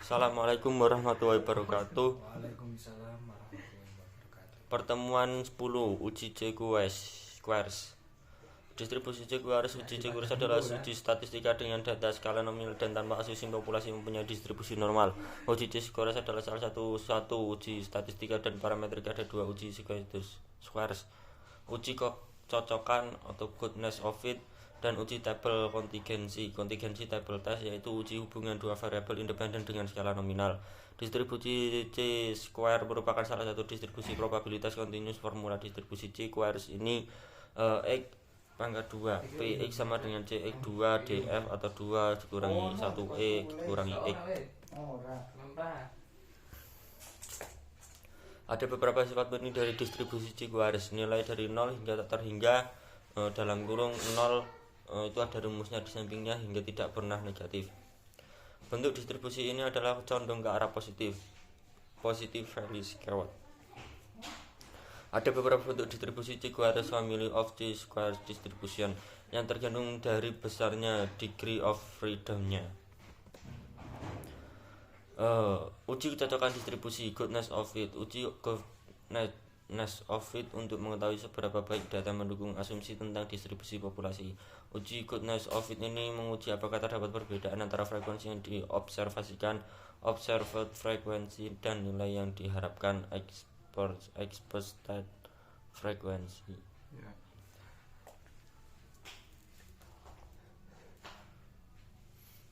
Assalamualaikum warahmatullahi wabarakatuh. Waalaikumsalam warahmatullahi wabarakatuh. Pertemuan 10 uji Q-squares. Distribusi Q-squares adalah uji statistika dengan data skala nominal dan tanpa asumsi populasi mempunyai distribusi normal. Uji Q-squares adalah salah satu uji statistika dan parametrik. Ada dua uji Q-squares. Uji kecocokan atau goodness of fit dan uji tabel kontingensi table test, yaitu uji hubungan dua variabel independen dengan skala nominal. Distribusi C-square merupakan salah satu distribusi probabilitas kontinus. Formula distribusi C-squares ini X pangkat 2 Px sama dengan Cx 2 df atau 2 dikurangi 1 E dikurangi X. Ada beberapa sifat penting dari distribusi C-squares. Nilai dari 0 hingga tak terhingga dalam kurung 0 itu ada rumusnya di sampingnya hingga tidak pernah negatif. Bentuk distribusi ini adalah condong ke arah positif value square. Ada beberapa bentuk distribusi C-squares family of C-square distribution yang tergantung dari besarnya degree of freedomnya. Uji kecocokan distribusi goodness of fit. Uji goodness of fit untuk mengetahui seberapa baik data mendukung asumsi tentang distribusi populasi. Uji goodness of fit ini menguji apakah terdapat perbedaan antara frekuensi yang diobservasikan, observed frekuensi, dan nilai yang diharapkan, expected frekuensi.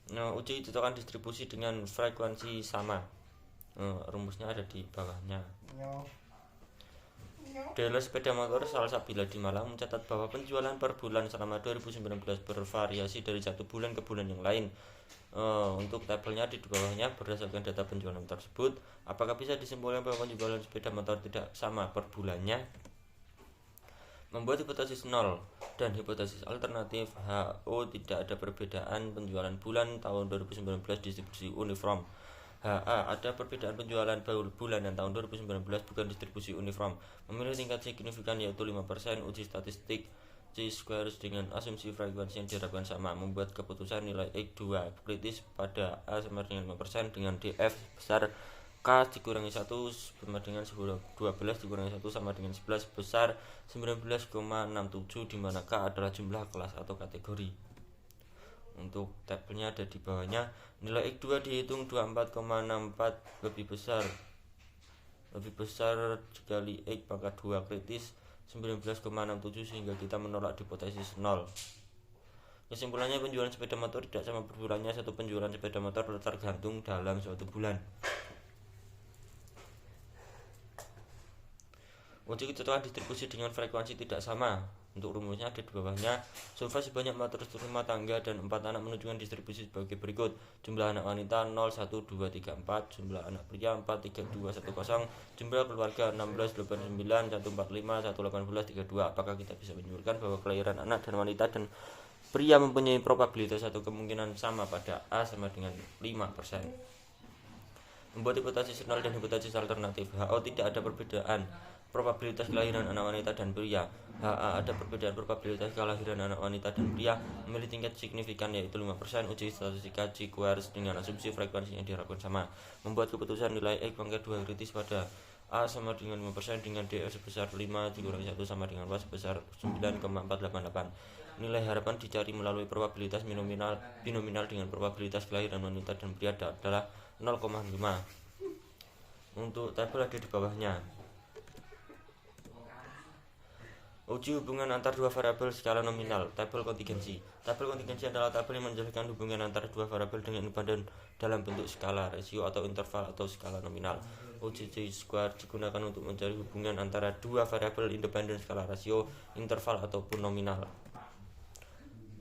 Uji kecocokan distribusi dengan frekuensi sama. Rumusnya ada di bawahnya. Dealer sepeda motor Salsabila di Malang mencatat bahwa penjualan per bulan selama 2019 bervariasi dari satu bulan ke bulan yang lain. Untuk tabelnya di bawahnya berdasarkan data penjualan tersebut, apakah bisa disimpulkan bahwa penjualan sepeda motor tidak sama per bulannya? Membuat hipotesis 0 dan hipotesis alternatif HO tidak ada perbedaan penjualan bulan tahun 2019 distribusi uniform. HA ada perbedaan penjualan bulan dan tahun 2019 bukan distribusi uniform. Memilih tingkat signifikan yaitu 5%. Uji statistik C-squares dengan asumsi frekuensi yang diharapkan sama. Membuat keputusan nilai X2 kritis pada A sama dengan 5% dengan DF besar K dikurangi 1 sama dengan 12 dikurangi 1 sama dengan 11 besar 19,67, di mana K adalah jumlah kelas atau kategori. Untuk tabelnya ada di bawahnya. Nilai X2 dihitung 24,64 lebih besar sekali X pangkat 2 kritis 19,67, sehingga kita menolak hipotesis 0. Kesimpulannya, penjualan sepeda motor tidak sama per bulannya. Satu penjualan sepeda motor tergantung dalam suatu bulan. Uji kecocokan distribusi dengan frekuensi tidak sama. Untuk rumusnya ada di bawahnya. Survei sebanyak 400 rumah tangga dan 4 anak menunjukkan distribusi sebagai berikut. Jumlah anak wanita 0, 1, 2, 3, 4. Jumlah anak pria 4, 3, 2, 1, 0. Jumlah keluarga 16, 89, 1, 45, 1, 18, 32. Apakah kita bisa menyimpulkan bahwa kelahiran anak dan wanita dan pria mempunyai probabilitas atau kemungkinan sama pada A sama dengan 5%. Membuat hipotesis 0 dan hipotesis alternatif. HO tidak ada perbedaan probabilitas kelahiran anak wanita dan pria. HA ada perbedaan probabilitas kelahiran anak wanita dan pria. Memilih tingkat signifikan yaitu 5%. Uji statistika C-squares dengan asumsi frekuensi yang diharapkan sama. Membuat keputusan nilai X pangkat 2 kritis pada A sama dengan 5% dengan DF sebesar 5 dikurangi 1 sama dengan Y sebesar 9,488. Nilai harapan dicari melalui probabilitas binominal dengan probabilitas kelahiran wanita dan pria adalah 0,5. Untuk tabel ada di bawahnya. Uji hubungan antar dua variabel skala nominal. Tabel kontingensi. Tabel kontingensi adalah tabel yang menjelaskan hubungan antara dua variabel dengan independen dalam bentuk skala, rasio, atau interval atau skala nominal. Uji C-square digunakan untuk mencari hubungan antara dua variabel independen skala, rasio, interval, ataupun nominal.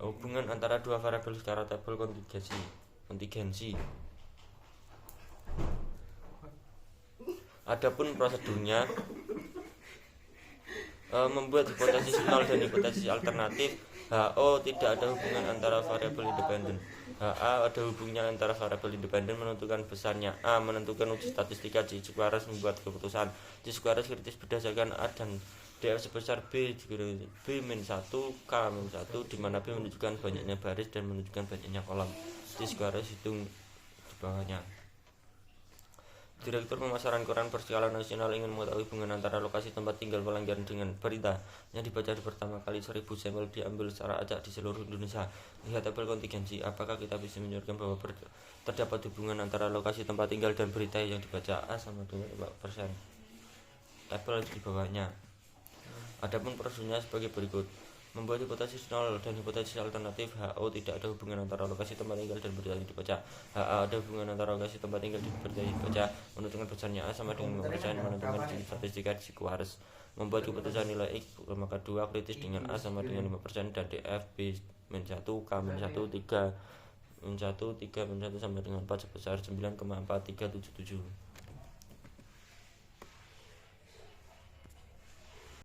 Hubungan antara dua variabel skala tabel kontingensi. Adapun prosedurnya, membuat hipotesis 0 dan hipotesis alternatif. HO tidak ada hubungan antara variabel independen. HA ada hubungannya antara variabel independen menentukan besarnya A. Menentukan uji statistika C-squares membuat keputusan C-squares kritis berdasarkan A dan DF sebesar B min 1 K min 1, di mana B menunjukkan banyaknya baris dan menunjukkan banyaknya kolom. C-squares hitung di bawahnya. Direktur Pemasaran Koran Berskala Nasional ingin mengetahui hubungan antara lokasi tempat tinggal pelanggan dengan berita yang dibaca di pertama kali 1000 sampel diambil secara acak di seluruh Indonesia. Lihat tabel kontingensi. Apakah kita bisa menunjukkan bahwa terdapat hubungan antara lokasi tempat tinggal dan berita yang dibaca? A sama 2%. Tabel di bawahnya. Adapun prosedurnya sebagai berikut. Membuat hipotesis nol dan hipotesis alternatif. HO tidak ada hubungan antara lokasi tempat tinggal dan berita yang dibaca. HA ada hubungan antara lokasi tempat tinggal dan berita yang dibaca. Menentukan besarnya A sama dengan 5%. Menentukan statistika risiko harus membuat hipotesis nilai X maka 2 kritis dengan A sama dengan 5% dan DF B-1 K-1 3 -1 3 -1 sama dengan 4 sebesar 9,4377.